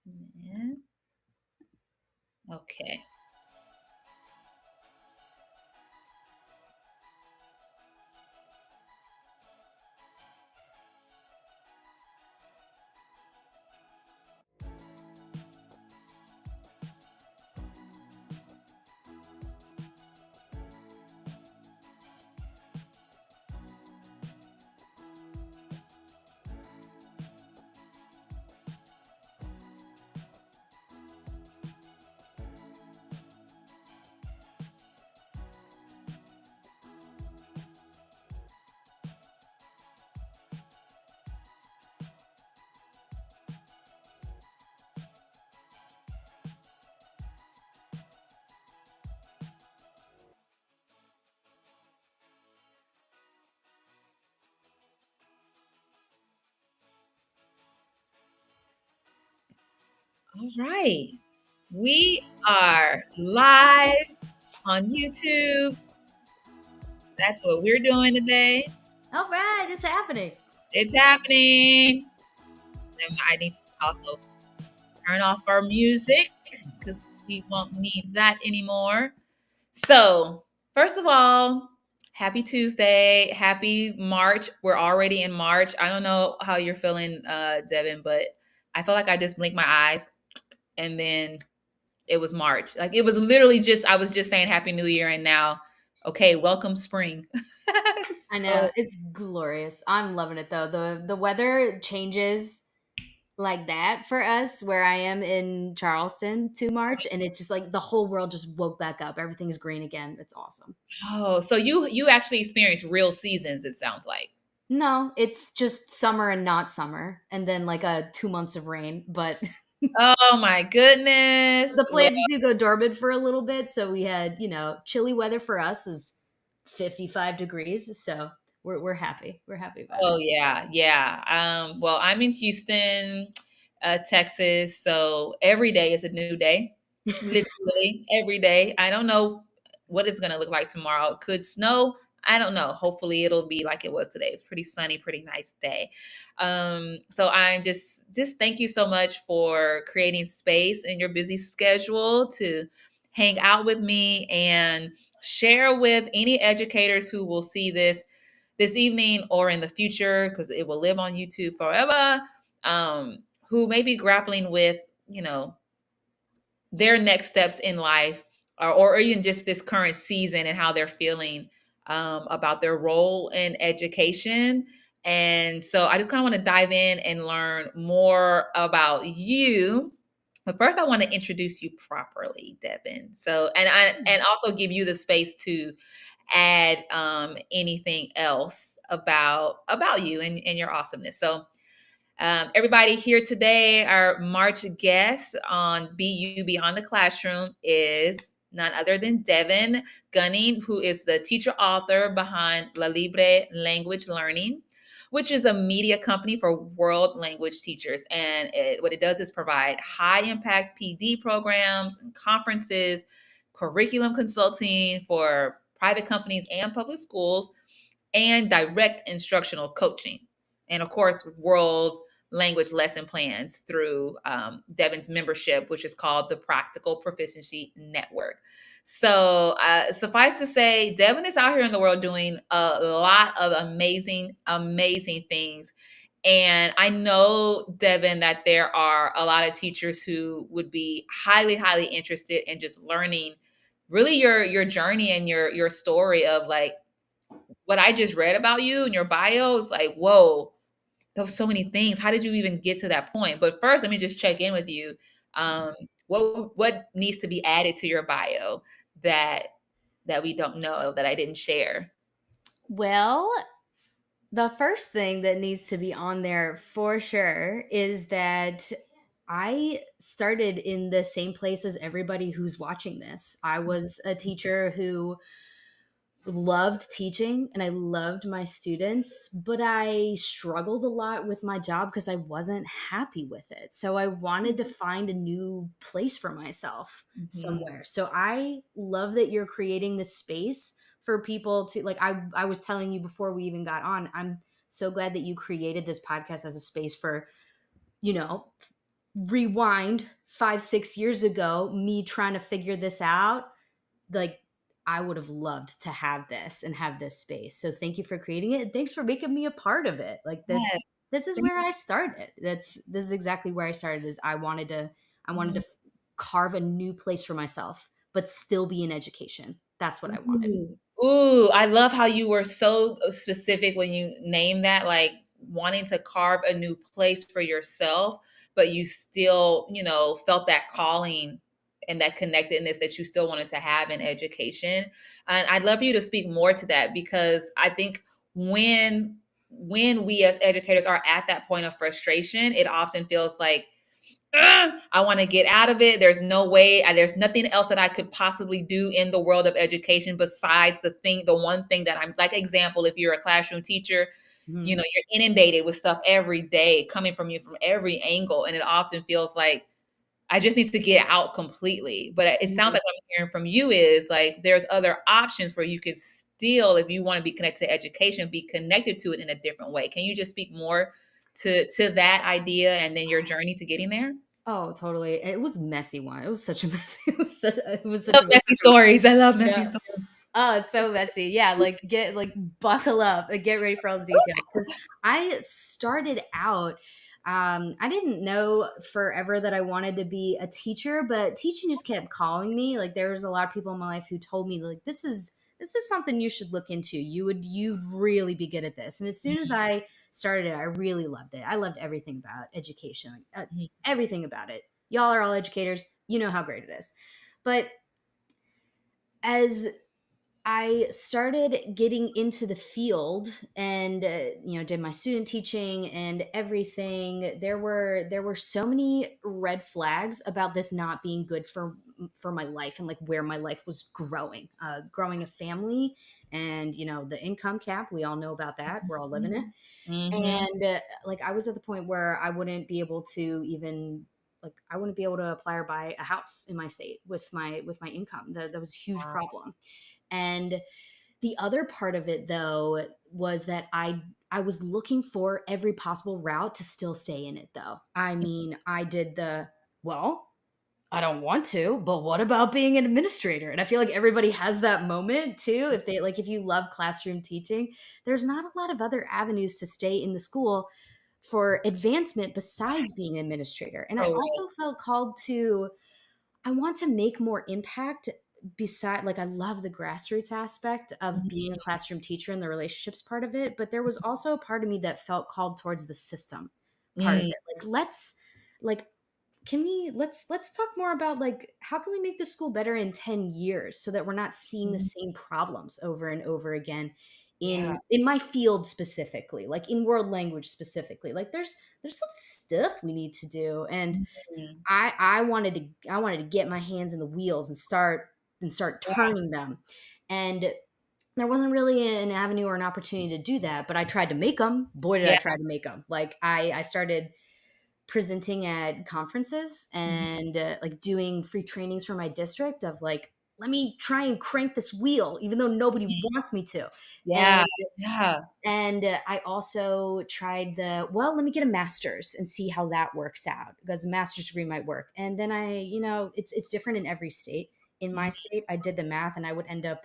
Yeah. Okay. All right. We are live on YouTube. That's what we're doing today. All right, it's happening. It's happening. And I need to also turn off our music because we won't need that anymore. So, first of all, happy Tuesday. Happy March. We're already in March. I don't know how you're feeling, Devin, but I feel like I just blinked my eyes and then it was March. Like it was literally just, I was just saying Happy New Year and now, okay, welcome spring. I So, know it's glorious. I'm loving it though. The weather changes like that for us where I am in Charleston to March, and it's just like the whole world just woke back up. Everything's green again. It's awesome. oh, so you actually experienced real seasons, it sounds like. No, it's just summer and not summer, and then like a 2 months of rain. But Oh my goodness. the Well, plants do go dormant for a little bit, so we had chilly weather for us is 55 degrees. So we're happy. We're happy about it. oh yeah, yeah. Well, I'm in Houston, Texas, so every day is a new day. Literally every day. I don't know what it's gonna look like tomorrow. It could snow. I don't know. Hopefully it'll be like it was today. It's pretty sunny, pretty nice day. So I'm just thank you so much for creating space in your busy schedule to hang out with me and share with any educators who will see this evening or in the future because it will live on YouTube forever. Who may be grappling with, you know, their next steps in life or even just this current season and how they're feeling about their role in education. And so I just kind of want to dive in and learn more about you. But first, I want to introduce you properly, Devin. So, and also give you the space to add anything else about you and your awesomeness. So, everybody here today, our March guest on BU Beyond the Classroom is none other than Devon Gunning, who is the teacher author behind Libre Language Learning, which is a media company for world language teachers. And what it does is provide high impact PD programs and conferences, curriculum consulting for private companies and public schools, and direct instructional coaching. And of course, world language lesson plans through Devon's membership, which is called the Practical Proficiency Network. So, suffice to say, Devon is out here in the world doing a lot of amazing, amazing things. And I know, Devon, that there are a lot of teachers who would be highly, highly interested in just learning really your journey and your story of like what I just read about you and your bio is like, whoa, those so many things. How did you even get to that point? But first, let me just check in with you. Um, what needs to be added to your bio that we don't know that I didn't share? Well, the first thing that needs to be on there for sure is that I started in the same place as everybody who's watching this. I was a teacher who loved teaching and I loved my students, but I struggled a lot with my job because I wasn't happy with it. So I wanted to find a new place for myself Mhm. somewhere. So I love that you're creating this space for people to like I was telling you before we even got on. I'm so glad that you created this podcast as a space for, you know, rewind 5, 6 years ago, me trying to figure this out, like I would have loved to have this and have this space. So thank you for creating it. And thanks for making me a part of it. Like Yes. this is where I started. This is exactly where I started. Is I wanted to carve a new place for myself, but still be in education. That's what I wanted. Ooh. Ooh, I love how you were so specific when you named that, like wanting to carve a new place for yourself, but you still, felt that calling and that connectedness that you still wanted to have in education. And I'd love for you to speak more to that because I think when we as educators are at that point of frustration, it often feels like I want to get out of it. There's no way, there's nothing else that I could possibly do in the world of education besides the one thing that I'm like, example, if you're a classroom teacher, Mhm. you're inundated with stuff every day coming from you from every angle. And it often feels like I just need to get out completely. But it sounds Mhm. like what I'm hearing from you is like there's other options where you could still, if you want to be connected to education, be connected to it in a different way. Can you just speak more to that idea and then your journey to getting there? Oh, totally. It was messy one. It was such a mess. It was such Love a messy stories. I love messy yeah. stories. Oh, it's so messy. Yeah, like buckle up and get ready for all the details. Because I started out, I didn't know forever that I wanted to be a teacher, but teaching just kept calling me. Like there was a lot of people in my life who told me like this is something you should look into. You'd really be good at this. And as soon as Mhm, I started it, I really loved it. I loved everything about education, like mhm, everything about it. Y'all are all educators. You know how great it is. But as I started getting into the field and did my student teaching and everything. There were so many red flags about this not being good for my life and like where my life was growing. Growing a family and the income cap. We all know about that. We're all living it. mhm, mhm. And like I was at the point where I wouldn't be able to even like I wouldn't be able to apply or buy a house in my state with my income. That was a huge Wow. problem. And the other part of it though was that I was looking for every possible route to still stay in it though. I mean, I did well, I don't want to, but what about being an administrator? And I feel like everybody has that moment too. If you love classroom teaching, there's not a lot of other avenues to stay in the school for advancement besides being an administrator. And I So right. also felt called to I want to make more impact beside like I love the grassroots aspect of being a Mhm, classroom teacher and the relationships part of it, but there was also a part of me that felt called towards the system part of mm, it. Like can we let's talk more about like how can we make the school better in 10 years so that we're not seeing the mhm. same problems over and over again Yeah. in my field specifically, like in world language specifically. Like there's some stuff we need to do and Mhm. I wanted to get my hands in the wheels and start Yeah, turning them. And there wasn't really an avenue or an opportunity to do that, but I tried to make them. Boy, did I yeah. try to make them. Like I started presenting at conferences Mhm. and like doing free trainings for my district of like let me try and crank this wheel even though nobody wants me to. Yeah, And yeah. I also tried let me get a master's and see how that works out because a master's degree might work. And then it's different in every state. In my Mhm. state, I did the math and I would end up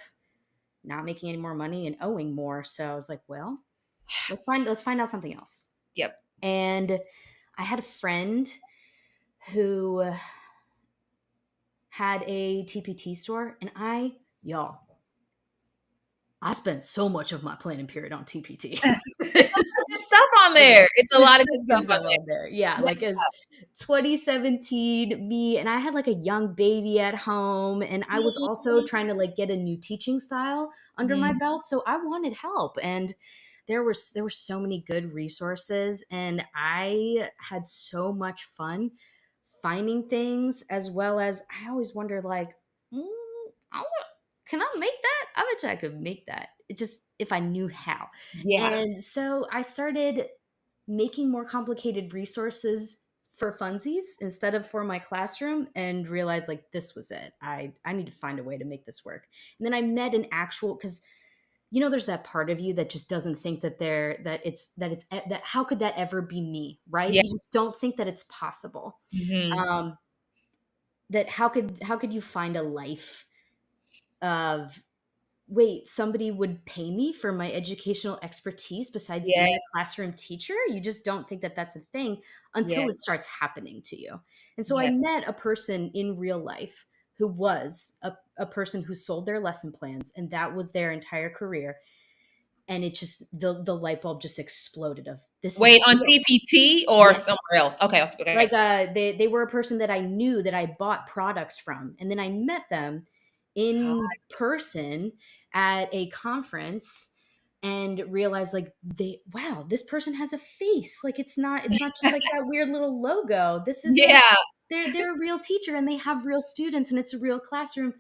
not making any more money and owing more. So I was like, well, let's find out something else. Yep. And I had a friend who had a TPT store and I spent so much of my planning period on TPT. It's a lot of good stuff on Yeah. there. It's a There's lot of so good good stuff on stuff on there. Yeah, there. like it's 2017, me and I had like a young baby at home, and I was also trying to like get a new teaching style under my Mhm. belt, so I wanted help. And there were so many good resources, and I had so much fun finding things as well as I always wondered like, mm, I want, can I make that? I bet you I could make that. It just if I knew how. Yeah. And so I started making more complicated resources for funsies instead of for my classroom and realized like this was it. I need to find a way to make this work. And then I met an actual because there's that part of you that just doesn't think that that how could that ever be me, right? Yeah. You just don't think that it's possible. Mhm. Um, that how could you find a life of, wait, somebody would pay me for my educational expertise besides Yeah. being a classroom teacher? You just don't think that that's a thing Yeah. until it starts happening to you. And so I Yeah. met a person in real life who was a person who sold their lesson plans, and that was their entire career. And it just, the light bulb just exploded of, this is Wait, on real. TPT or somewhere Yes. else? Okay, Like, okay. they were a person that I knew, that I bought products from, and then I met them in person at a conference and realized, like, wow, this person has a face. Like, it's not just like that weird little logo. This is a Yeah. they're a real teacher, and they have real students, and it's a real classroom.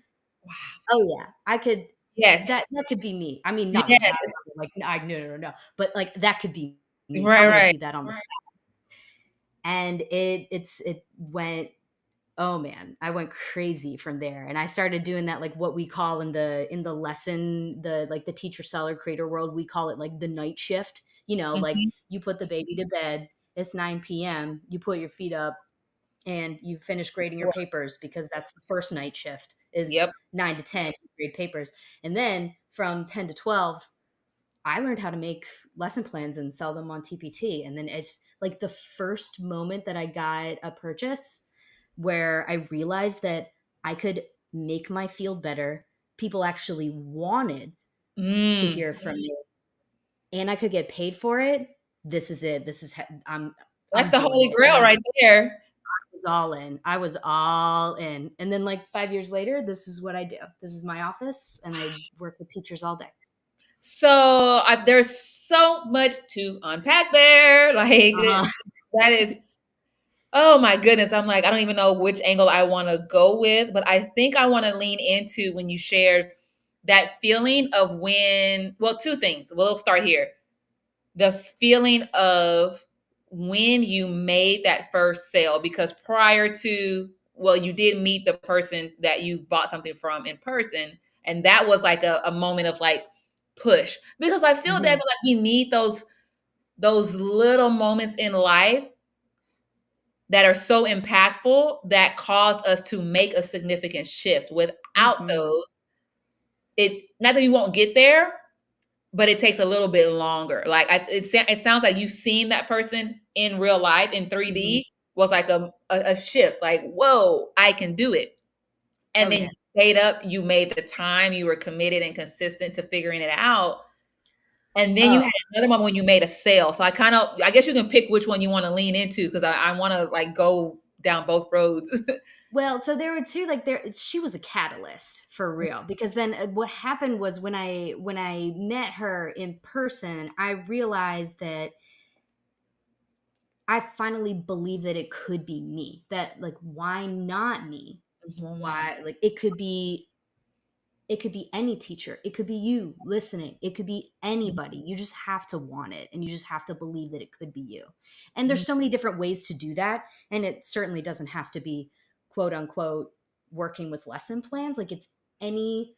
Wow. Oh yeah, I could Yes. that could be me. I mean, not on that Yes. level, like, I no, no, no, no, but, like, that could be me. Right, I'm gonna right. do that on the side. And it went, oh man, I went crazy from there. And I started doing that, like, what we call in the lesson, the like the teacher seller creator world, we call it like the night shift. Like, Mhm. you put the baby to bed, it's 9 p.m., you put your feet up, and you finish grading your papers, because that's the first night shift, is Yep. 9 to 10, you grade papers. And then from 10 to 12, I learned how to make lesson plans and sell them on TPT. And then it's like the first moment that I got a purchase where I realized that I could make my field better. People actually wanted to Mm. hear from me, and I could get paid for it. This is it. That's I'm the doing holy it. And grail right there. was all in. I was all in. And then, like, 5 years later, this is what I do. This is my office, and I work with teachers all day. So, there's so much to unpack there. Like, Uh-huh. that is, oh my goodness. I'm like, I don't even know which angle I want to go with, but I think I want to lean into when you shared that feeling of when, well, two things. We'll start here. The feeling of when you made that first sale, because prior to, well, you did meet the person that you bought something from in person, and that was like a moment of like push, because I feel that Mhm. like we need those little moments in life that are so impactful that cause us to make a significant shift. Without Mhm. those, it, not that you won't get there, but it takes a little bit longer. Like, it sounds like you've seen that person in real life in Mhm. 3D, was like a shift. Like, whoa, I can do it. Oh, And then you yeah. stayed up, you made the time, you were committed and consistent to figuring it out. And then you Oh, had another moment when you made a sale. So I guess you can pick which one you want to lean into, because I want to like go down both roads. well, so there were two, like, she was a catalyst for real, because then, what happened was, when I met her in person, I realized that I finally believed that it could be me. That, like, why not me? Mhm. Why, like, it could be any teacher. It could be you listening. It could be anybody. You just have to want it, and you just have to believe that it could be you. And there's so many different ways to do that. And it certainly doesn't have to be, quote unquote, working with lesson plans. Like, it's any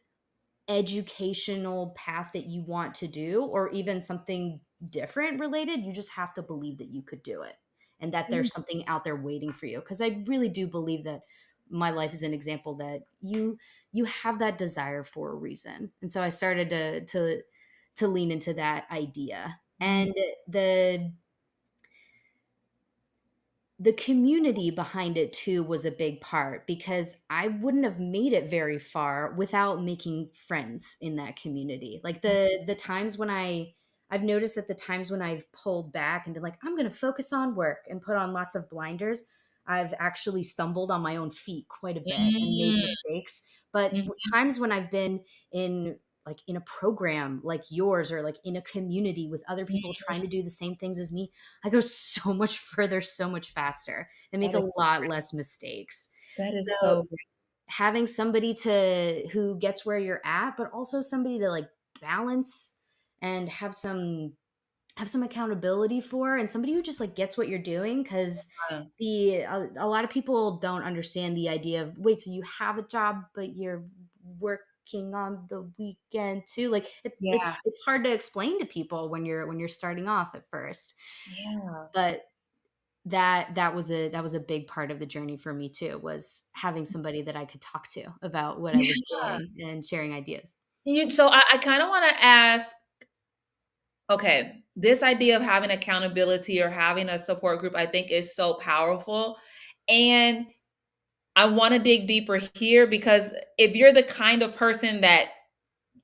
educational path that you want to do, or even something different related. You just have to believe that you could do it, and that Mhm. there's something out there waiting for you. Because I really do believe that my life is an example that you have that desire for a reason. And so I started to lean into that idea. Mhm. And the the community behind it too was a big part, because I wouldn't have made it very far without making friends in that community. Like, the times when I've noticed that the times when I've pulled back and been like, I'm going to focus on work, and put on lots of blinders, I've actually stumbled on my own feet quite a bit and made Mm. mistakes. But Mhm. times when I've been in, like, in a program like yours, or like in a community with other people trying to do the same things as me, I go so much further, so much faster, and make That a is lot less mistakes. that is So, so having somebody to who gets where you're at, but also somebody to, like, balance and have some accountability for, and somebody who just, like, gets what you're doing. Because fun. a lot of people don't understand the idea of, wait, so you have a job but you're work working on the weekend too. Like Yeah. it's hard to explain to people when you're starting off at first. Yeah. But that was a big part of the journey for me too, was having somebody that I could talk to about what I was Yeah. doing and sharing ideas. So I kind of want to ask, okay, this idea of having accountability or having a support group, I think is so powerful. And I want to dig deeper here because if you're the kind of person that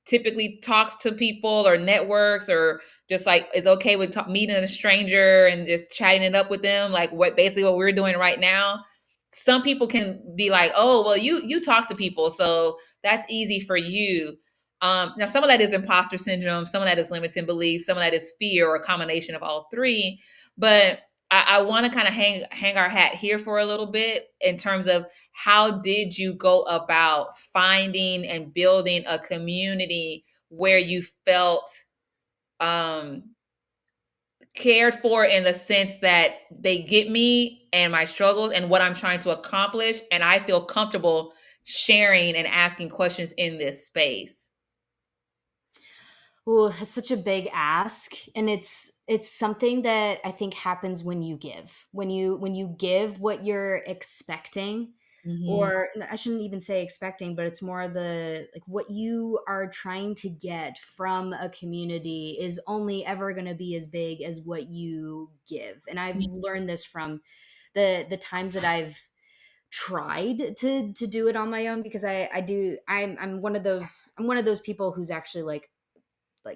typically talks to people or networks or just like is okay with meeting a stranger and just chatting it up with them, like what basically what we're doing right now, some people can be like, oh well, you talk to people, so that's easy for you. Now some of that is imposter syndrome, some of that is limiting belief, some of that is fear, or a combination of all three. But I want to kind of hang our hat here for a little bit in terms of how did you go about finding and building a community where you felt um, cared for, in the sense that they get me and my struggles and what I'm trying to accomplish, and I feel comfortable sharing and asking questions in this space? Oh, that's such a big ask, and it's something that I think happens when you give. When you give what you're expecting, Hmm. or I shouldn't even say expecting, but it's more the like what you are trying to get from a community is only ever going to be as big as what you give. And I've learned this from the times that I've tried to do it on my own, because I'm one of those people who's actually like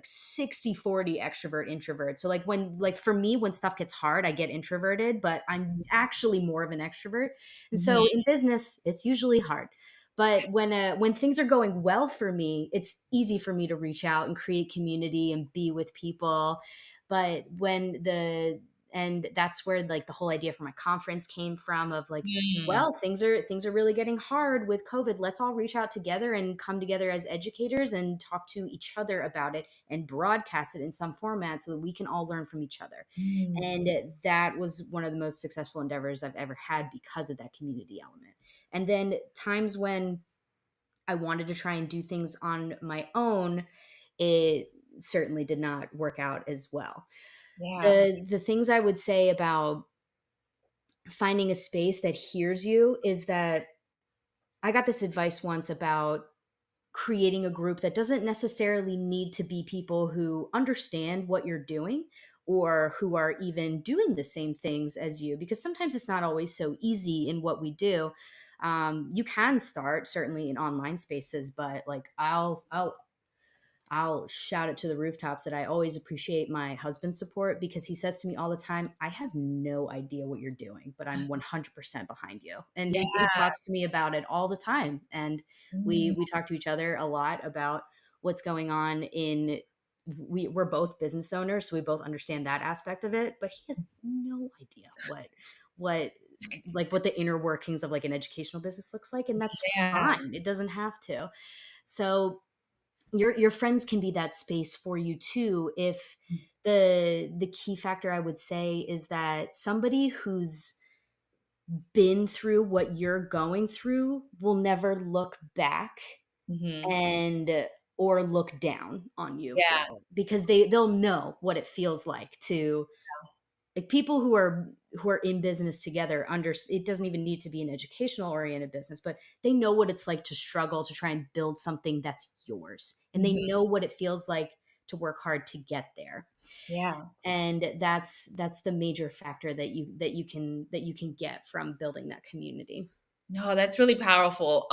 60/40 extrovert introvert. So like for me, when stuff gets hard, I get introverted, but I'm actually more of an extrovert. And so Hmm. in business, it's usually hard. But when things are going well for me, it's easy for me to reach out and create community and be with people. But when the and that's where like the whole idea for my conference came from, of like, Hmm. well, things are really getting hard with COVID. Let's all reach out together and come together as educators and talk to each other about it and broadcast it in some format so that we can all learn from each other. Hmm. And that was one of the most successful endeavors I've ever had because of that community element. And then times when I wanted to try and do things on my own, it certainly did not work out as well. Yeah. The things I would say about finding a space that hears you is that I got this advice once about creating a group that doesn't necessarily need to be people who understand what you're doing or who are even doing the same things as you, because sometimes it's not always so easy in what we do. You can start certainly in online spaces, but like I'll shout it to the rooftops that I always appreciate my husband's support, because he says to me all the time, I have no idea what you're doing, but I'm 100% behind you. And Yeah. he talks to me about it all the time. And Mm. we talk to each other a lot about what's going on we're both business owners, so we both understand that aspect of it, but he has no idea what what the inner workings of like an educational business looks like. And that's Yeah. fine. It doesn't have to. So your friends can be that space for you too, if the key factor I would say is that somebody who's been through what you're going through will never look back Hmm. and or look down on you for Yeah. it, because they'll know what it feels like to, like, people who are in business together under it doesn't even need to be an educational oriented business, but they know what it's like to struggle to try and build something that's yours, and they Hmm. know what it feels like to work hard to get there. Yeah. And that's the major factor that you can get from building that community. No, that's really powerful.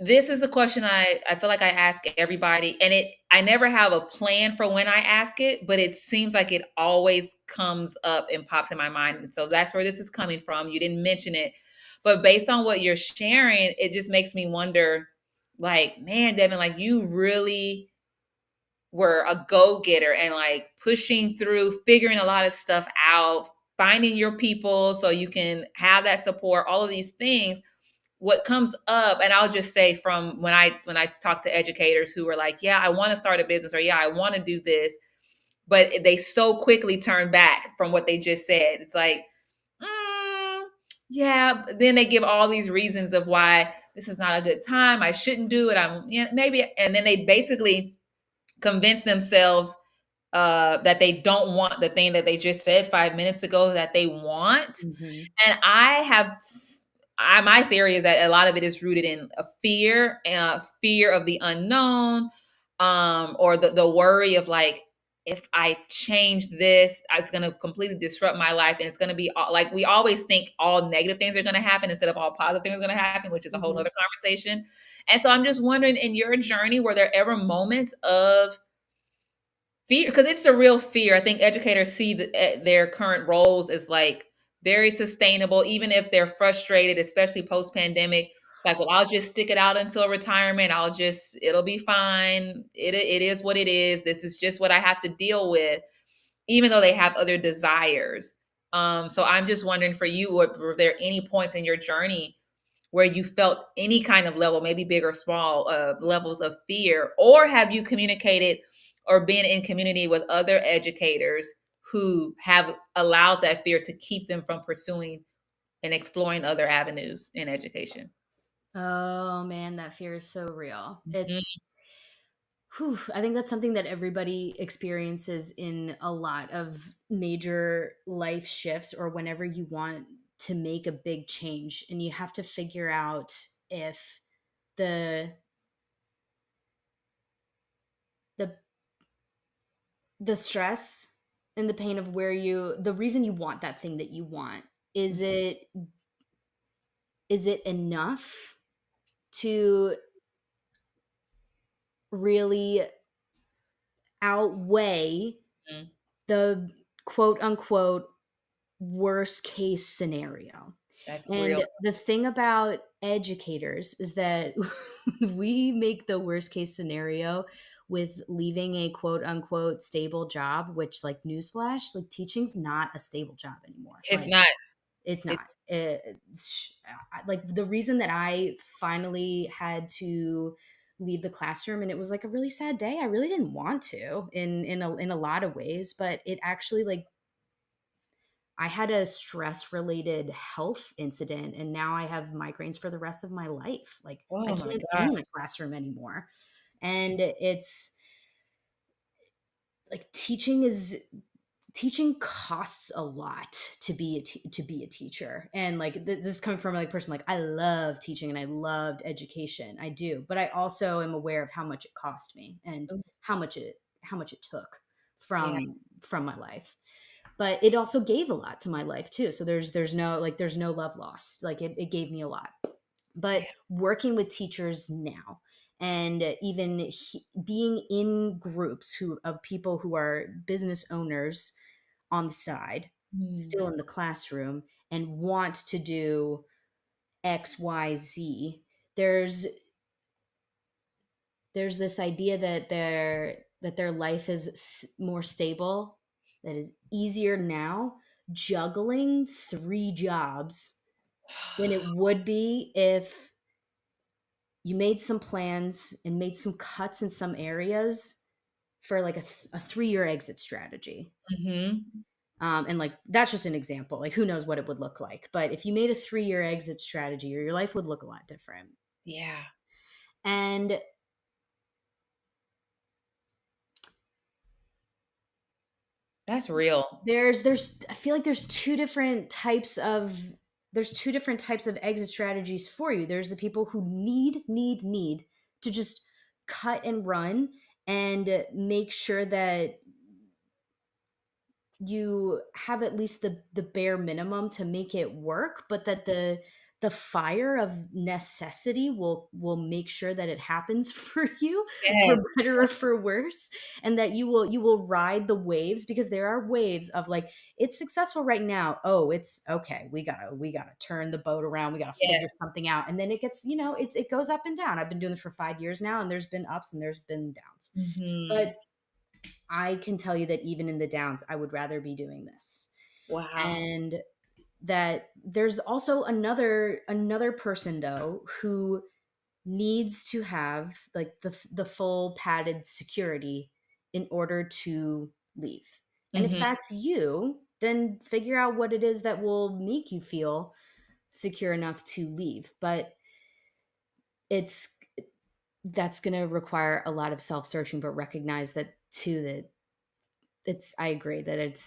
This is a question I feel like I ask everybody, and I never have a plan for when I ask it, but it seems like it always comes up and pops in my mind. And so that's where this is coming from. You didn't mention it, but based on what you're sharing, it just makes me wonder, like, man, Devin, like you really were a go-getter and like pushing through, figuring a lot of stuff out, finding your people so you can have that support, all of these things. What comes up, and I'll just say, from when I talk to educators who are like, yeah, I want to start a business, or yeah, I want to do this, but they so quickly turn back from what they just said. It's like, mm, Yeah, then they give all these reasons of why this is not a good time. I shouldn't do it. I'm, maybe, and then they basically convince themselves that they don't want the thing that they just said 5 minutes ago that they want. Hmm. And my theory is that a lot of it is rooted in a fear of the unknown, or the worry of like, if I change this, it's going to completely disrupt my life, and it's going to be like we always think all negative things are going to happen instead of all positive things are going to happen, which is a whole Hmm. nother conversation. And so I'm just wondering, in your journey, were there ever moments of fear, because it's a real fear. I think educators see their current roles as like very sustainable, even if they're frustrated, especially post pandemic. Like, well, I'll just stick it out until retirement. It'll be fine. It is what it is. This is just what I have to deal with, even though they have other desires. So I'm just wondering for you, were there any points in your journey where you felt any kind of level, maybe big or small, levels of fear? Or have you communicated or been in community with other educators who have allowed that fear to keep them from pursuing and exploring other avenues in education? Oh man, that fear is so real. Mhm. I think that's something that everybody experiences in a lot of major life shifts, or whenever you want to make a big change and you have to figure out if the the the stress and the pain of the reason you want that thing that you want, is it enough to really outweigh Mhm. the quote unquote worst case scenario. That's real. And the thing about educators is that we make the worst case scenario with leaving a quote unquote stable job, which, like, newsflash, like, teaching's not a stable job anymore. It's Like, not. it's It's not. Like, the reason that I finally had to leave the classroom, and it was like a really sad day. I really didn't want to, in a lot of ways, but it actually, like, I had a stress related health incident, and now I have migraines for the rest of my life. Like, I oh my can't be god. in my classroom anymore. And it's like, teaching costs a lot to be a teacher. And like, this is coming from, like, a person, like, I love teaching and I loved education. I do, but I also am aware of how much it cost me, and how much it took Yeah. from my life. But it also gave a lot to my life too. So there's no love lost. Like, it gave me a lot. But Yeah. working with teachers now, and even being in groups of people who are business owners on the side, Mm. still in the classroom, and want to do XYZ, there's this idea that their life is more stable, that is easier now juggling three jobs than it would be if you made some plans and made some cuts in some areas for, like, a 3-year exit strategy. Mhm. And, like, that's just an example. Like, who knows what it would look like? But if you made a 3-year exit strategy, your life would look a lot different. Yeah. And That's real. there's I feel like there's two different types of exit strategies for you. There's the people who need to just cut and run, and make sure that you have at least the bare minimum to make it work, but that the fire of necessity will make sure that it happens for you, for Yes. better or for worse. And that you will ride the waves, because there are waves of, like, it's successful right now, oh, it's okay, we gotta turn the boat around, we gotta figure Yes. something out. And then it gets, it goes up and down. I've been doing this for 5 years now, and there's been ups and there's been downs. Mhm. But I can tell you that even in the downs, I would rather be doing this. Wow. And that there's also another person, though, who needs to have, like, the full padded security in order to leave. And if Mhm. that's you, then figure out what it is that will make you feel secure enough to leave. But it's that's going to require a lot of self-searching, but recognize that too, that I agree that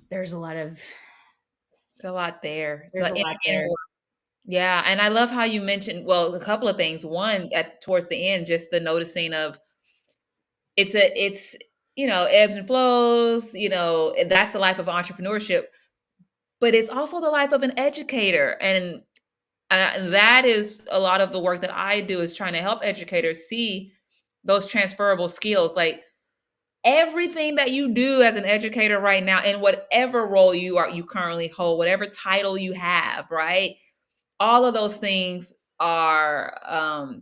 there's a lot of It's a lot there. there's a lot And there. yeah, and I love how you mentioned, well, a couple of things. One, at towards the end, just the noticing of it's ebbs and flows, and that's the life of entrepreneurship, but it's also the life of an educator. And that is a lot of the work that I do, is trying to help educators see those transferable skills. Like, everything that you do as an educator right now, in whatever role you currently hold, whatever title you have, right? All of those things are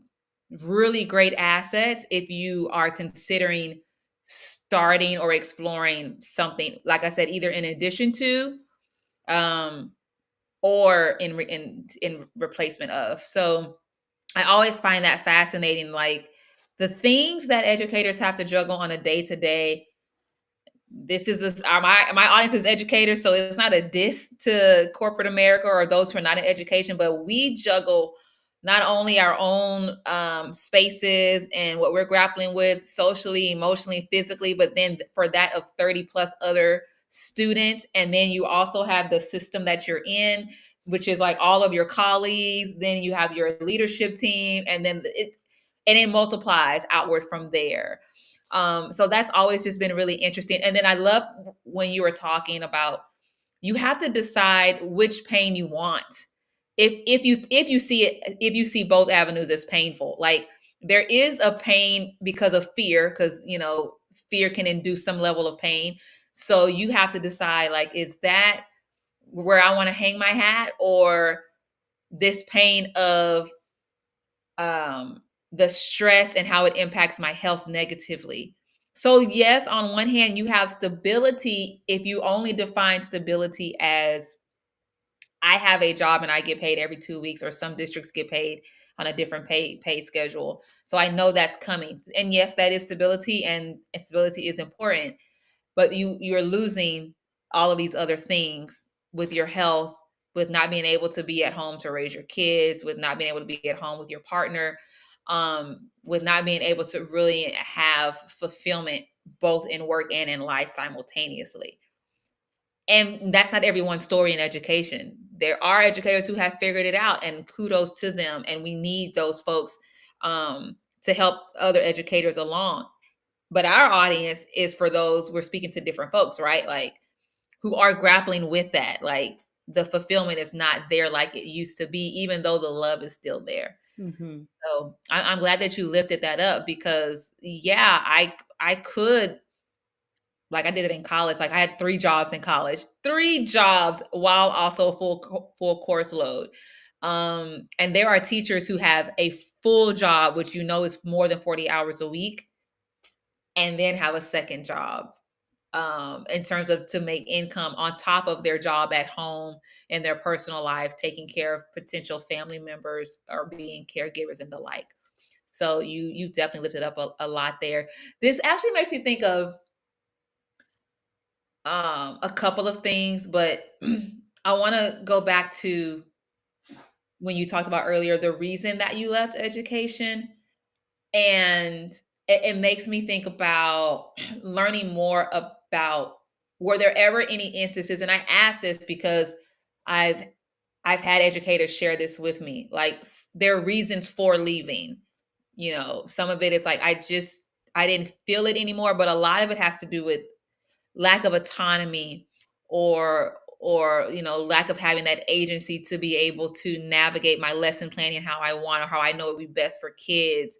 really great assets if you are considering starting or exploring something, like I said, either in addition to, um, or in replacement of. So I always find that fascinating, like the things that educators have to juggle on a day to day. This is my audience is educators, so it's not a diss to corporate America or those who are not in education, but we juggle not only our own spaces and what we're grappling with socially, emotionally, physically, but then for that of 30 plus other students. And then you also have the system that you're in, which is like all of your colleagues. Then you have your leadership team, and then it multiplies outward from there. So that's always just been really interesting. And then I love when you were talking about, you have to decide which pain you want. If you see both avenues as painful, like there is a pain because of fear, because fear can induce some level of pain. So you have to decide, like, is that where I want to hang my hat, or this pain of the stress and how it impacts my health negatively. So, yes, on one hand, you have stability if you only define stability as I have a job and I get paid every 2 weeks, or some districts get paid on a different pay schedule. So I know that's coming. And yes, that is stability, and stability is important, but you're losing all of these other things with your health, with not being able to be at home to raise your kids, with not being able to be at home with your partner, with not being able to really have fulfillment both in work and in life simultaneously. And that's not everyone's story in education. There are educators who have figured it out, and kudos to them, and we need those folks to help other educators along. But our audience is for those, we're speaking to different folks, right? Like, who are grappling with that. Like, the fulfillment is not there like it used to be, even though the love is still there. Mm-hmm. So I'm glad that you lifted that up, because yeah, I could, like, I did it in college. Like, I had 3 jobs in college, 3 jobs, while also full course load. And there are teachers who have a full job, which is more than 40 hours a week, and then have a second job, in terms of to make income on top of their job at home and their personal life, taking care of potential family members or being caregivers and the like. So you definitely lifted up a lot there. This actually makes me think of a couple of things, but I want to go back to when you talked about earlier the reason that you left education. And it makes me think about learning more about, were there ever any instances, and I ask this because I've I've had educators share this with me, like their reasons for leaving. Some of it is like, I didn't feel it anymore, but a lot of it has to do with lack of autonomy, or lack of having that agency to be able to navigate my lesson planning how I want, or how I know it would be best for kids,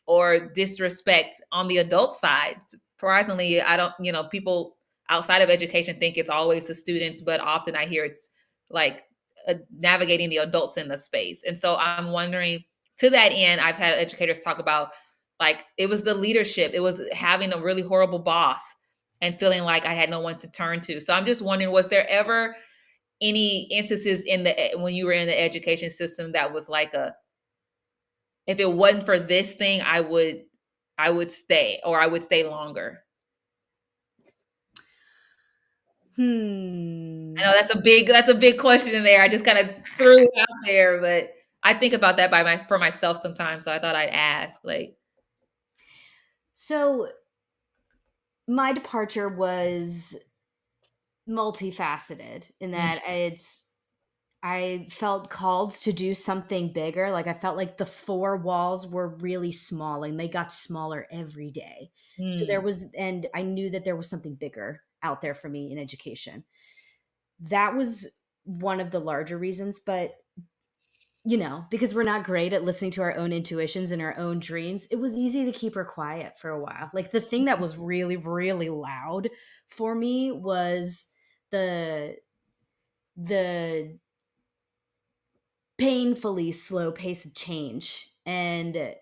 or disrespect on the adult side. Surprisingly, I don't, people outside of education think it's always the students, but often I hear it's like navigating the adults in the space. And so I'm wondering, to that end, I've had educators talk about, like, it was the leadership, it was having a really horrible boss and feeling like I had no one to turn to. So I'm just wondering, was there ever any instances when you were in the education system that was like, if it wasn't for this thing, I would stay, or I would stay longer? Hmm. I know that's a big question in there. I just kind of threw it out there, but I think about that for myself sometimes. So I thought I'd ask. Like, So my departure was multifaceted in mm, that I felt called to do something bigger. Like I felt like the four walls were really small and they got smaller every day. So there mm, was, and I knew that there was something bigger out there for me in education. That was one of the larger reasons, but because we're not great at listening to our own intuitions and our own dreams, it was easy to keep her quiet for a while. Like the thing that was really, really loud for me was the the painfully slow pace of change. And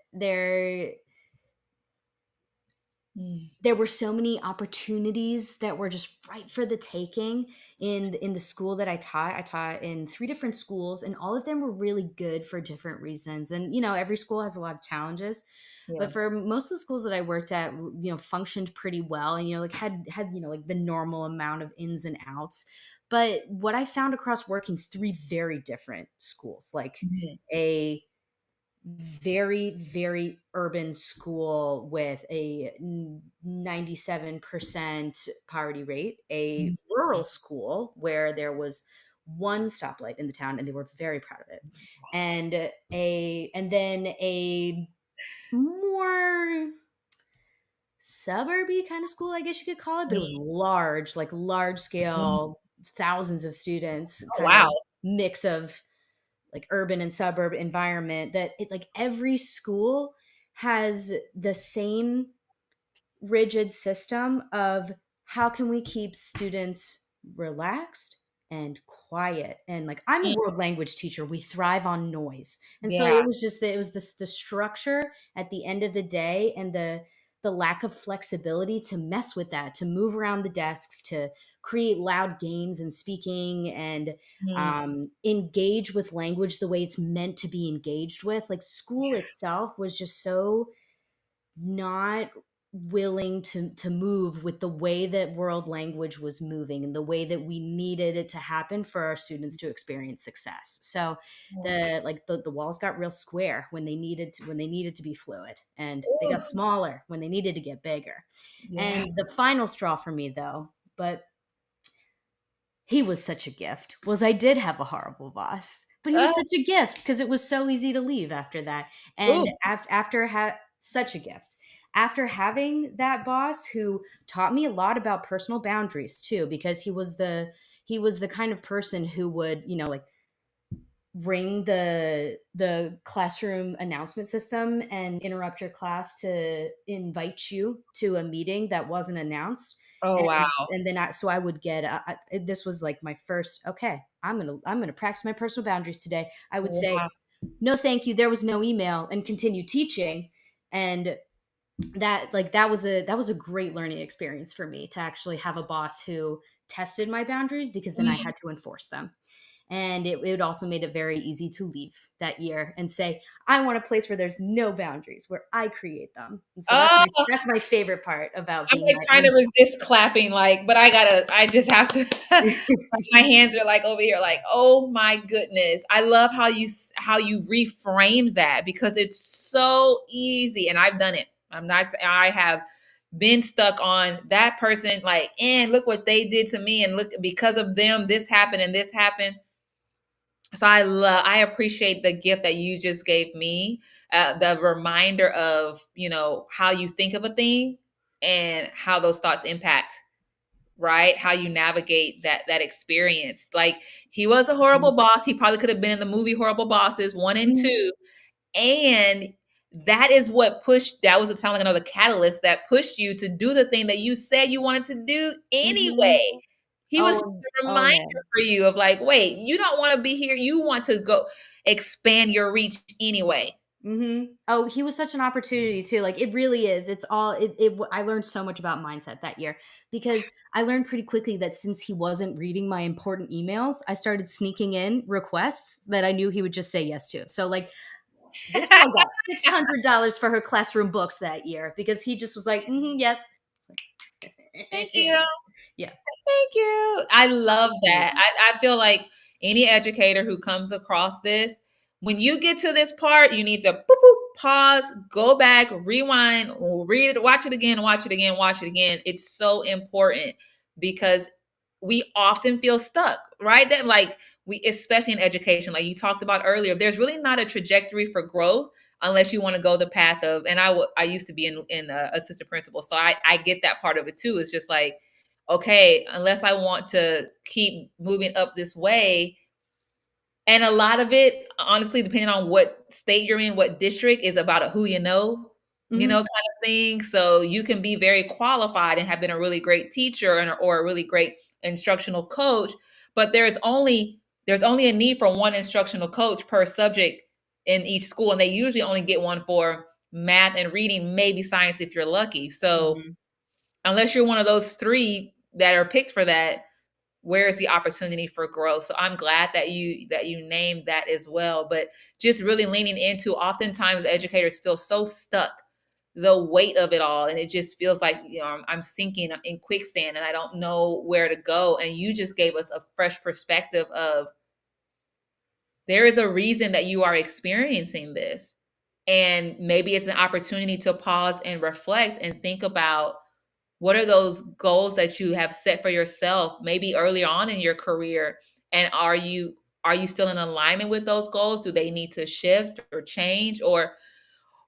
mm, there were so many opportunities that were just right for the taking in the school that I taught in three different schools, and all of them were really good for different reasons. And every school has a lot of challenges, yeah, but for most of the schools that I worked at, functioned pretty well, and like had like the normal amount of ins and outs. But what I found across working three very different schools, like mhm, a very, very urban school with a 97% poverty rate, a mhm, rural school where there was one stoplight in the town and they were very proud of it, and then a more suburby kind of school, I guess you could call it, but it was mm. large, like large Mm. scale, thousands of students, Oh, kind wow. of mix of like urban and suburb environment. That it, like every school has the same rigid system of how can we keep students relaxed and quiet. And like I'm a Mm, world language teacher, we thrive on noise, and so yeah, it was just that it was the structure at the end of the day, and the lack of flexibility to mess with that, to move around the desks, to create loud games and speaking, and mm, engage with language the way it's meant to be engaged with. Like school itself was just so not willing to move with the way that world language was moving and the way that we needed it to happen for our students to experience success. So yeah. the walls got real square when they needed to be fluid, and they Ooh, got smaller when they needed to get bigger. yeah. And the final straw for me, though, but he was such a gift, was I did have a horrible boss, but he was Oh, such a gift because it was so easy to leave after that. And ooh, such a gift. After having that boss who taught me a lot about personal boundaries too, because he was the kind of person who would, like ring the classroom announcement system and interrupt your class to invite you to a meeting that wasn't announced. oh, wow. And then I would get this was like my first, okay, I'm gonna practice my personal boundaries today. I would say Wow. no thank you, there was no email, and continue teaching. And that was a great learning experience for me, to actually have a boss who tested my boundaries, because then I Mm. had to enforce them. And it also made it very easy to leave that year and say, I want a place where there's no boundaries, where I create them. And so that's my Oh, that's my favorite part about I'm being like trying to resist clapping, like, but I just have to. My hands are like over here, like, oh my goodness. I love how you reframed that because it's so easy, and I've done it. I have been stuck on that person, like, and look what they did to me, and look because of them, this happened and this happened. So I appreciate the gift that you just gave me, the reminder of how you think of a thing and how those thoughts impact, right? How you navigate that experience. Like he was a horrible boss. He probably could have been in the movie Horrible Bosses 1 and 2, and that was sound like another catalyst that pushed you to do the thing that you said you wanted to do Mhm. anyway. He was just Oh, a oh reminder man. for you of like, wait, you don't want to be here. You want to go expand your reach anyway. Oh, he was such an opportunity too. Like it really is. It's all I learned so much about mindset that year, because I learned pretty quickly that since he wasn't reading my important emails, I started sneaking in requests that I knew he would just say yes to. So like this girl got $600 for her classroom books that year because he just was like, yes. It's Thank like, you. Yeah. Thank you. I love that. Absolutely. I feel like any educator who comes across this, when you get to this part, you need to boop, boop, pause, go back, rewind, read it, watch it again, watch it again, watch it again. It's so important because we often feel stuck, right? That like we, especially in education, like you talked about earlier, there's really not a trajectory for growth unless you want to go the path of. And I used to be in assistant principal, so I get that part of it too. It's just like, okay, unless I want to keep moving up this way. And a lot of it, honestly, depending on what state you're in, what district, is about a who Mhm. kind of thing. So you can be very qualified and have been a really great teacher or a really great instructional coach, but there's only a need for one instructional coach per subject in each school, and they usually only get one for math and reading, maybe science if you're lucky. So Mhm. unless you're one of those three that are picked for that, where is the opportunity for growth? So I'm glad that you named that as well. But just really leaning into, oftentimes educators feel so stuck, the weight of it all, and it just feels like, I'm sinking in quicksand and I don't know where to go. And you just gave us a fresh perspective of, there is a reason that you are experiencing this. And maybe it's an opportunity to pause and reflect and think about, what are those goals that you have set for yourself, maybe early on in your career? And are you still in alignment with those goals? Do they need to shift or change? Or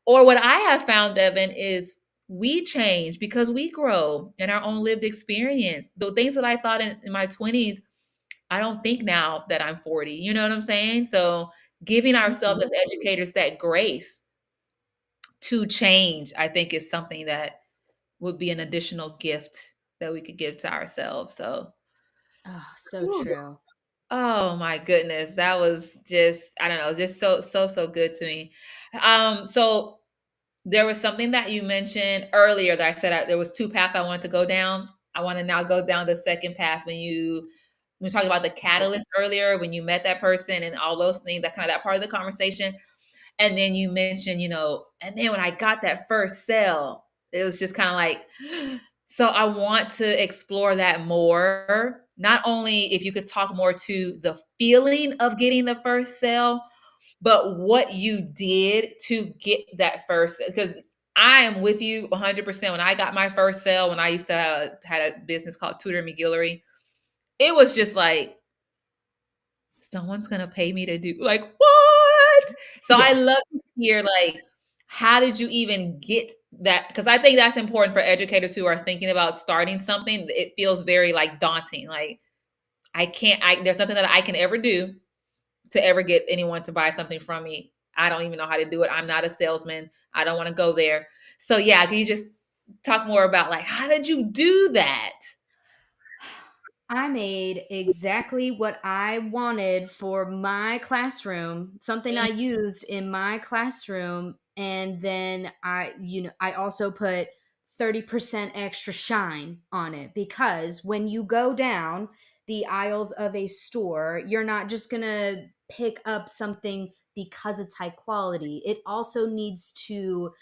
what I have found, Devin, is we change because we grow in our own lived experience. The things that I thought in my 20s, I don't think now that I'm 40. You know what I'm saying? So giving ourselves Mhm. as educators that grace to change, I think, is something that would be an additional gift that we could give to ourselves. So, Oh, so whew, true. oh my goodness, that was just, I don't know, just so good to me. So there was something that you mentioned earlier that I said, there was two paths I wanted to go down. I want to now go down the second path. When we talked about the catalyst earlier, when you met that person and all those things, that kind of that part of the conversation. And then you mentioned, and then when I got that first sale, it was just kind of like, so I want to explore that more. Not only if you could talk more to the feeling of getting the first sale, but what you did to get that first, because I am with you 100%. When I got my first sale, when I used to had a business called Tutor McGillery, it was just like, someone's gonna pay me to do, like, what? So I Yeah. love to hear, like, how did you even get that? Because I think that's important for educators who are thinking about starting something. It feels very, like, daunting. Like, there's nothing that I can ever do to ever get anyone to buy something from me. I don't even know how to do it. I'm not a salesman. I don't want to go there. So yeah, can you just talk more about, like, how did you do that? I made exactly what I wanted for my classroom, something I used in my classroom. And then I also put 30% extra shine on it because when you go down the aisles of a store, you're not just going to pick up something because it's high quality. It also needs to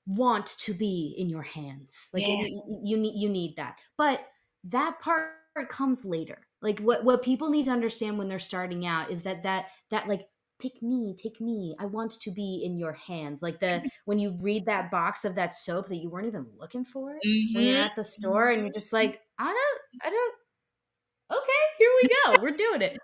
want to be in your hands. Like Yes. you need that. But that part comes later. Like what people need to understand when they're starting out is that like take me. I want to be in your hands. Like the when you read that box of that soap that you weren't even looking for when you're Mhm. at the store and you're just like, I don't okay, here we go. We're doing it.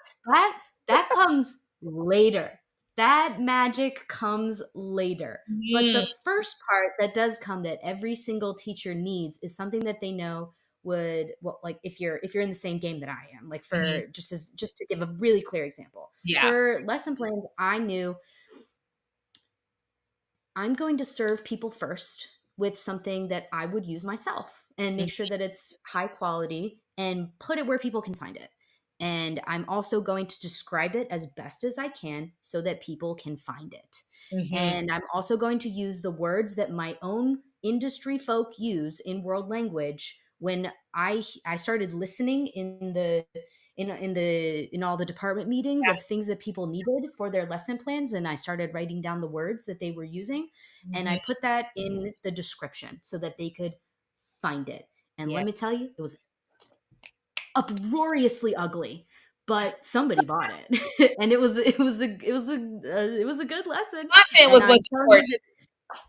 That comes later. That magic comes later. But the Mhm. first part that does come that every single teacher needs is something that they know would well like if you're in the same game that I am. Like Mhm. for just to give a really clear example. Yeah. For lesson plans, I knew I'm going to serve people first with something that I would use myself and make sure that it's high quality and put it where people can find it. And I'm also going to describe it as best as I can so that people can find it. Mhm. And I'm also going to use the words that my own industry folk use in world language when I started listening in all the department meetings of things that people needed for their lesson plans, and I started writing down the words that they were using and I Mhm. put that in the description so that they could find it. And let Yes. me tell you, it was uproariously ugly, but somebody bought it. And it was a good lesson. Content And was I'm what's telling you important. that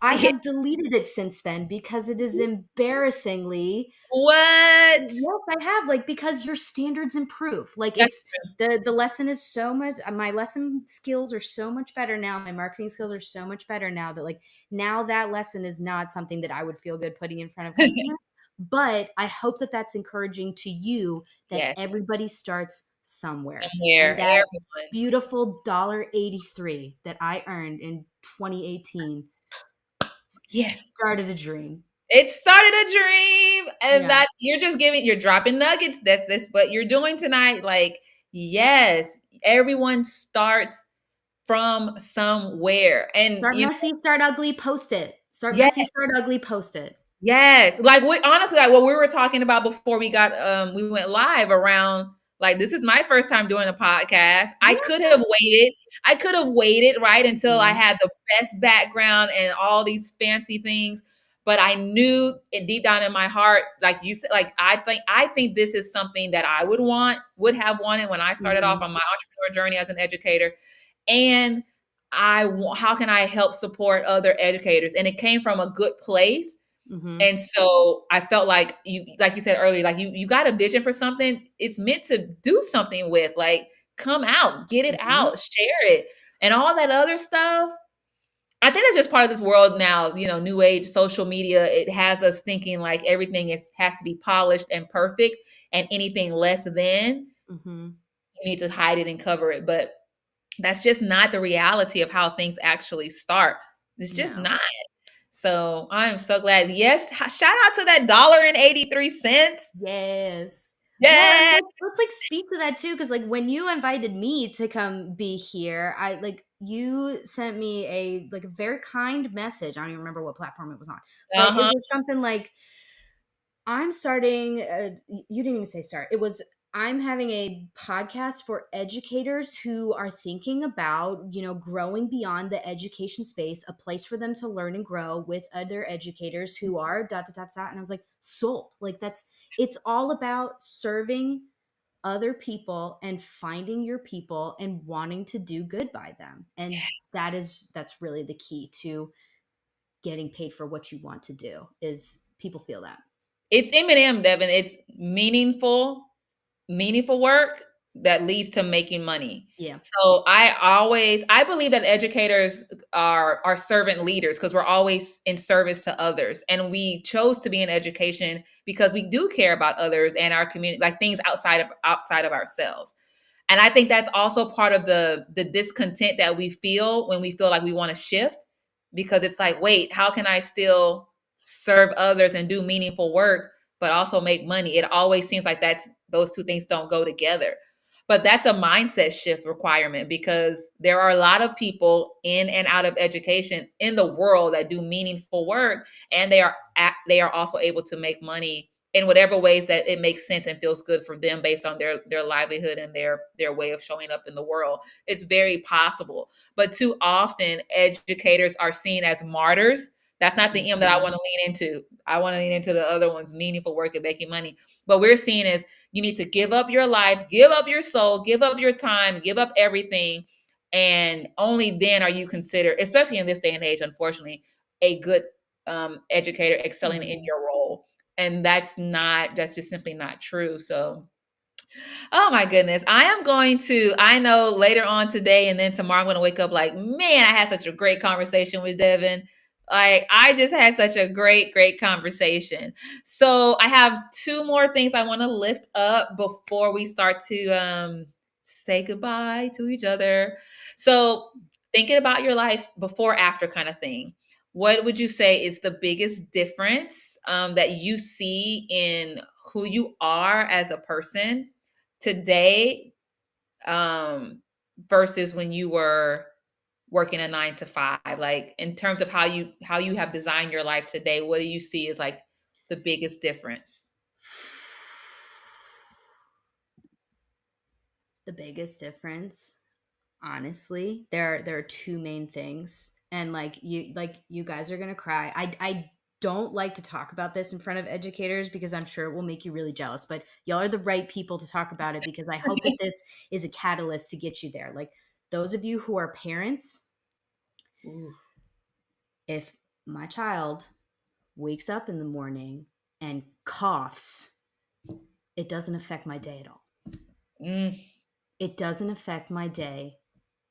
I have deleted it since then because it is embarrassingly. What? Yes, I have, like, because your standards improve. Like, That's it's the lesson is so much my lesson skills are so much better now, my marketing skills are so much better now that, like, now that lesson is not something that I would feel good putting in front of customers, but I hope that that's encouraging to you that yes, everybody starts somewhere, somewhere, and that everyone. beautiful $1.83 that I earned in 2018 Yes. started a dream. It started a dream, and Yeah. that you're dropping nuggets. That's what you're doing tonight. Like, yes, everyone starts from somewhere. And Start messy, start ugly, post it. Start yes, messy, start ugly, post it. yes. Like we honestly, like what we were talking about before we went live around, like, this is my first time doing a podcast. I Yeah. could have waited. I could have waited, right, until I Mhm, had the best background and all these fancy things. But I knew it deep down in my heart, like you said, like I think this is something that I would have wanted when I started off mhm, on my entrepreneur journey as an educator. And how can I help support other educators? And it came from a good place. mhm, And so I felt like you said earlier, like you got a vision for something, it's meant to do something with, like, come out, get it mhm, out, share it. And all that other stuff, I think that's just part of this world now, new age social media. It has us thinking like everything has to be polished and perfect, and anything less than, mhm. you need to hide it and cover it. But that's just not the reality of how things actually start. It's just No. not. So I am so glad. Yes, shout out to that $1.83. Yes. Well, and Yes. let's, like, speak to that too, because, like, when you invited me to come be here, you sent me a very kind message. I don't even remember what platform it was on, but it Uh-huh. was something like, I'm starting. You didn't even say start. It was, I'm having a podcast for educators who are thinking about, growing beyond the education space, a place for them to learn and grow with other educators who are dot dot dot dot. And I was like, sold. Like, it's all about serving other people and finding your people and wanting to do good by them. And that's really the key to getting paid for what you want to do, is people feel that. It's M&M, Devin. It's meaningful work that leads to making money. Yeah. So I believe that educators are servant leaders because we're always in service to others. And we chose to be in education because we do care about others and our community, like things outside of ourselves. And I think that's also part of the discontent that we feel when we feel like we want to shift, because it's like, wait, how can I still serve others and do meaningful work but also make money? It always seems like those two things don't go together. But that's a mindset shift requirement, because there are a lot of people in and out of education in the world that do meaningful work, and they are also able to make money in whatever ways that it makes sense and feels good for them based on their livelihood and their way of showing up in the world. It's very possible. But too often educators are seen as martyrs. That's not the M that I Mhm. want to lean into. I want to lean into the other ones, meaningful work and making money. But we're seen as, you need to give up your life, give up your soul, give up your time, give up everything. And only then are you considered, especially in this day and age, unfortunately, a good educator excelling in Mhm. your role. And that's just simply not true. So, oh my goodness. I know later on today and then tomorrow I'm going to wake up like, man, I had such a great conversation with Devin. Like, I just had such a great conversation. So I have two more things I want to lift up before we start to say goodbye to each other. So, thinking about your life before, after kind of thing, what would you say is the biggest difference that you see in who you are as a person today, um, versus when you were working a 9 to 5? Like, in terms of how you have designed your life today, what do you see as like the biggest difference? The biggest difference, honestly, there are two main things, and, like, you guys are gonna cry. I don't like to talk about this in front of educators because I'm sure it will make you really jealous, but y'all are the right people to talk about it because I hope that this is a catalyst to get you there. Like those of you who are parents, Ooh. if my child wakes up in the morning and coughs, it doesn't affect my day at all. Mm, It doesn't affect my day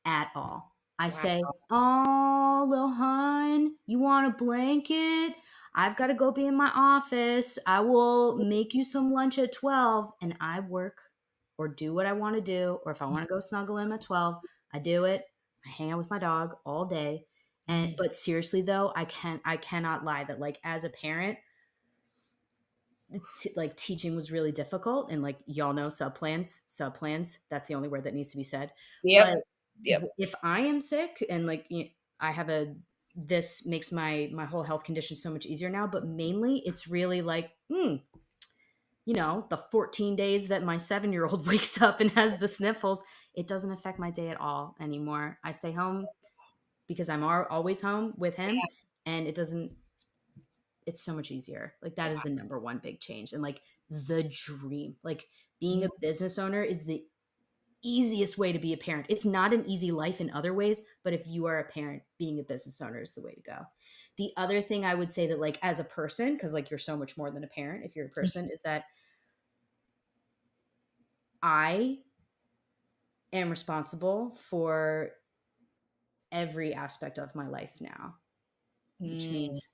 at all. I wow. say, "Oh, little hun, you want a blanket? I've got to go be in my office. I will make you some lunch at 12 and I work or do what I want to do. Or if I want to go snuggle in at 12, I do it. I hang out with my dog all day. And Mm, but seriously though, I cannot lie that like as a parent, like teaching was really difficult and like y'all know sub plans, that's the only word that needs to be said. But yep. Yep. if I am sick and like I have a this makes my whole health condition so much easier now, but mainly it's really like the 14 days that my 7-year-old wakes up and has the sniffles, it doesn't affect my day at all anymore. I stay home because I'm always home with him, and it's so much easier. Like that is the number one big change and like the dream. Like being Mm, a business owner is the easiest way to be a parent. It's not an easy life in other ways, but if you are a parent, being a business owner is the way to go. The other thing I would say that like as a person, because like you're so much more than a parent if you're a person, is that I am responsible for every aspect of my life now, which mm, means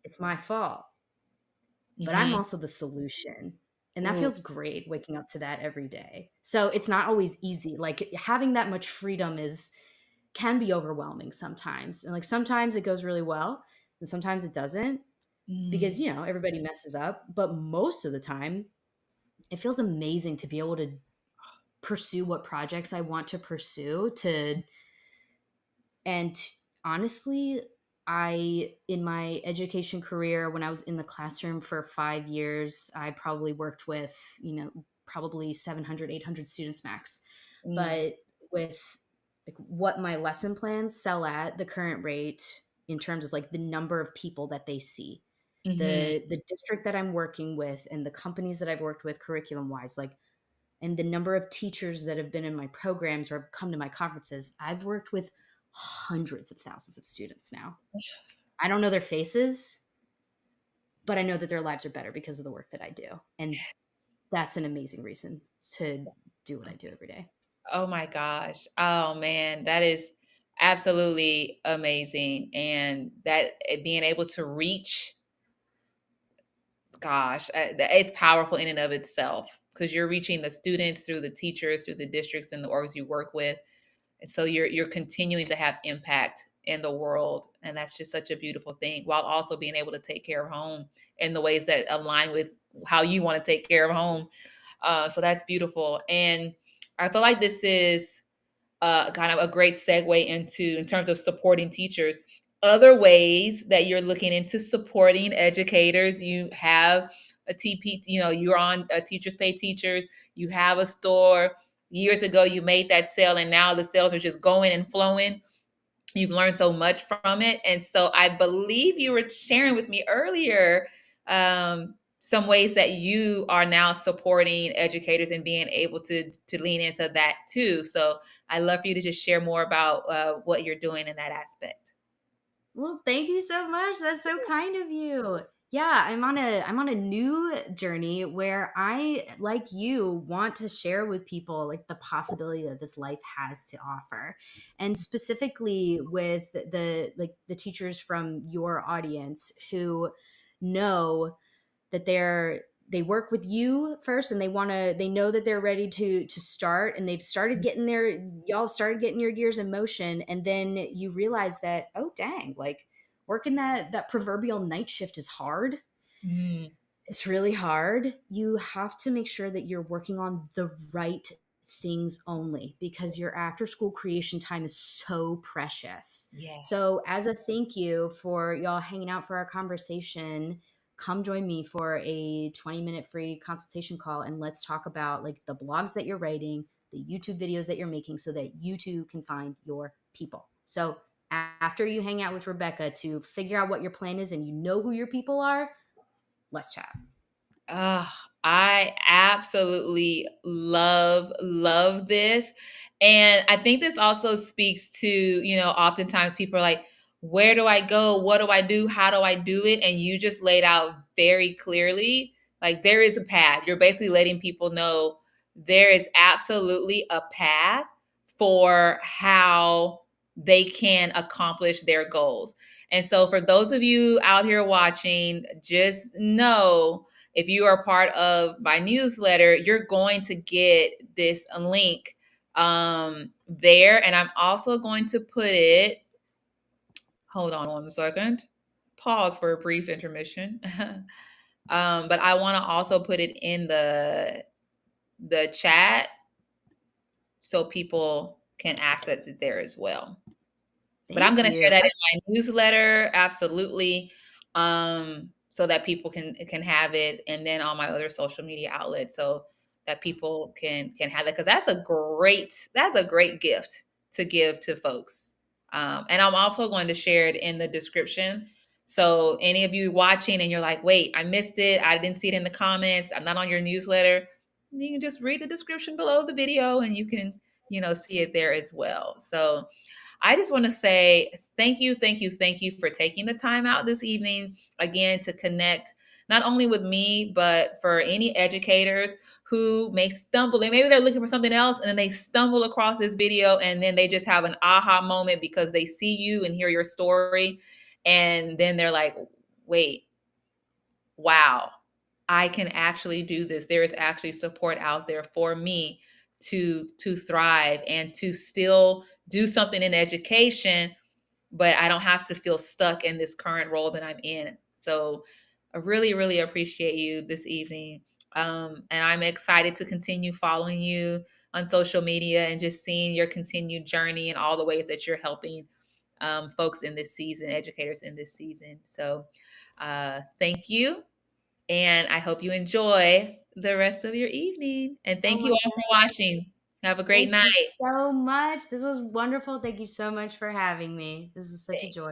it's my fault, but I'm mhm. also the solution. And that Ooh, feels great waking up to that every day. So it's not always easy. Like having that much freedom can be overwhelming sometimes. And like sometimes it goes really well and sometimes it doesn't because mm, everybody messes up, but most of the time it feels amazing to be able to pursue what projects I want to pursue to and honestly, I in my education career when I was in the classroom for 5 years, I probably worked with, probably 700, 800 students max. mm, But with like what my lesson plans sell at the current rate in terms of like the number of people that they see, mhm, the district that I'm working with and the companies that I've worked with curriculum wise, like and the number of teachers that have been in my programs or have come to my conferences, I've worked with hundreds of thousands of students now. I don't know their faces, but I know that their lives are better because of the work that I do. And that's an amazing reason to do what I do every day. oh my gosh. Oh man, that is absolutely amazing. And that being able to reach, gosh, it's powerful in and of itself because you're reaching the students through the teachers, through the districts and the orgs you work with. And so you're continuing to have impact in the world. And that's just such a beautiful thing while also being able to take care of home in the ways that align with how you want to take care of home. So that's beautiful. And I feel like this is kind of a great segue into in terms of supporting teachers. Other ways that you're looking into supporting educators, you have a TP, you're on Teachers Pay Teachers, you have a store. Years ago, you made that sale, and now the sales are just going and flowing. You've learned so much from it. And so I believe you were sharing with me earlier some ways that you are now supporting educators and being able to lean into that too. So I'd love for you to just share more about what you're doing in that aspect. Well, thank you so much. That's so kind of you. Yeah, I'm on a new journey where I, like you, want to share with people like the possibility that this life has to offer. And specifically with the teachers from your audience who know that they work with you first and they know that they're ready to start and they've started getting their y'all started getting your gears in motion, and then you realize that, oh dang, like working that proverbial night shift is hard. Mm, It's really hard. You have to make sure that you're working on the right things only because your after school creation time is so precious. yes. So, as a thank you for y'all hanging out for our conversation, come join me for a 20-minute free consultation call and let's talk about like the blogs that you're writing, the YouTube videos that you're making so that you too can find your people. So, after you hang out with Rebecca to figure out what your plan is and you know who your people are, let's chat. Ah, I absolutely love this. And I think this also speaks to, oftentimes people are like, where do I go? What do I do? How do I do it? And you just laid out very clearly, like there is a path. You're basically letting people know there is absolutely a path for how they can accomplish their goals. And so for those of you out here watching, just know if you are part of my newsletter, you're going to get this link there. And I'm also going to put it, hold on 1 second, pause for a brief intermission. But I want to also put it in the chat so people can access it there as well. But I'm Thank going to share you. that in my newsletter, absolutely, so that people can have it, and then on my other social media outlets, so that people can have it, because that's a great gift to give to folks. And I'm also going to share it in the description. So any of you watching and you're like, wait, I missed it, I didn't see it in the comments, I'm not on your newsletter, you can just read the description below the video and you can, see it there as well. So I just want to say thank you, thank you, thank you for taking the time out this evening again to connect not only with me, but for any educators who may stumble and maybe they're looking for something else and then they stumble across this video and then they just have an aha moment because they see you and hear your story. And then they're like, wait, wow, I can actually do this. There is actually support out there for me to thrive and to still do something in education, but I don't have to feel stuck in this current role that I'm in. So I really, really appreciate you this evening. And I'm excited to continue following you on social media and just seeing your continued journey and all the ways that you're helping folks in this season, educators in this season. So thank you. And I hope you enjoy the rest of your evening. And Oh thank you my all God. for watching. Have a great Thank you night. so much. This was wonderful. Thank you so much for having me. This was such a Thanks. joy.